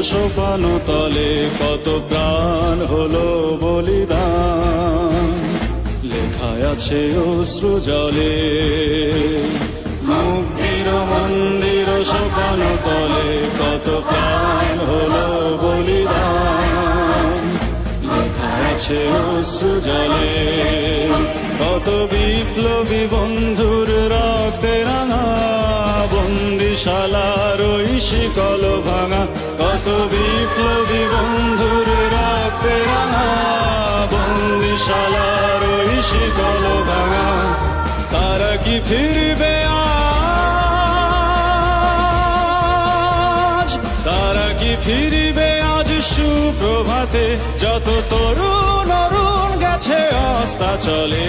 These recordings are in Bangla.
সোপান তলে কত প্রাণ হলো বলিদান, লেখায় আছে অশ্রু জলে। মুক্তির মন্দির সোপান তলে কত প্রাণ হলো বলিদান, লেখায় আছে অশ্রু জলে। কত বিপ্লবী বন্ধুর রক্তে রাঙা বন্দিশালার ওই শিকল ভাঙা, কত বিপ্লবী বন্ধুর রক্তে রাঙা বন্দিশালার ওই শিকল ভাঙা। তারা কি ফিরবে আজ, তারা কি ফিরবে আজ সুপ্রভাতে, যত তরুণ অরুণ গেছে অস্তাচলে।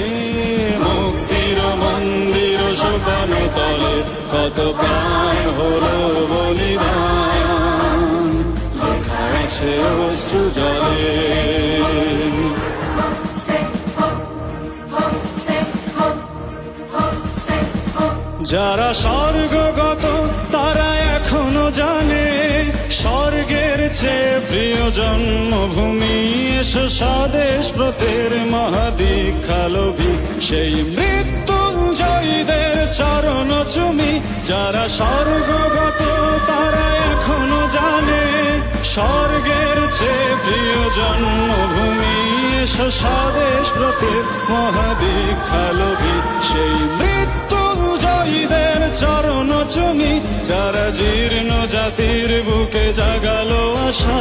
মুক্তির মন্দির সোপান তলে কত প্রাণ হলো বলিদান, লেখা আছে অশ্রু জলে। যারা স্বর্গগত তারা এখনো জানে, স্বর্গের চেয়ে প্রিয় জন্মভূমি। এসো স্বদেশ ব্রতের মহাদীক্ষালোভী, সেই মৃত্যুঞ্জয়ীদের চরণ চুমি। যারা স্বর্গগত তারা এখনো জানে, স্বর্গের চেয়ে প্রিয় জন্মভূমি। এসো স্বদেশ ব্রতের মহাদীক্ষালোভী, সেই মৃত্যুঞ্জয়ীদের চরণ চুমি। যারা জীর্ণ জাতির বুকে জাগালো আশা,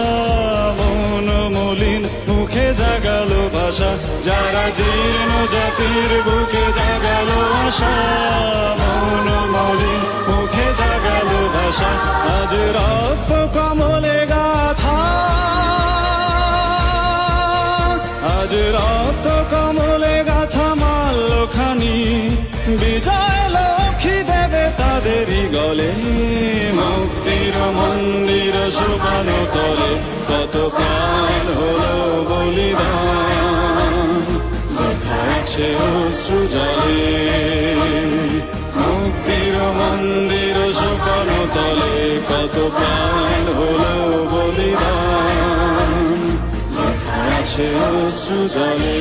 মন মলিন মুখে জাগালো ভাষা। যারা জীর্ণ জাতির বুকে জাগালো আশা, মন মলিন মুখে জাগালো ভাষা। আজ রক্ত কমলে গাথা, আজ রক্ত কমলে গাথা মাল্যখানি, বিজয় লক্ষ্মী দেবে তাদেরই গলে। মুক্তির মন্দির সোপান তলে কত প্রাণ হলো বলিদান, লেখা আছে অশ্রু জলে। মুক্তির মন্দির সোপান তলে কত প্রাণ হলো বলিদান, লেখা আছে অশ্রু জলে।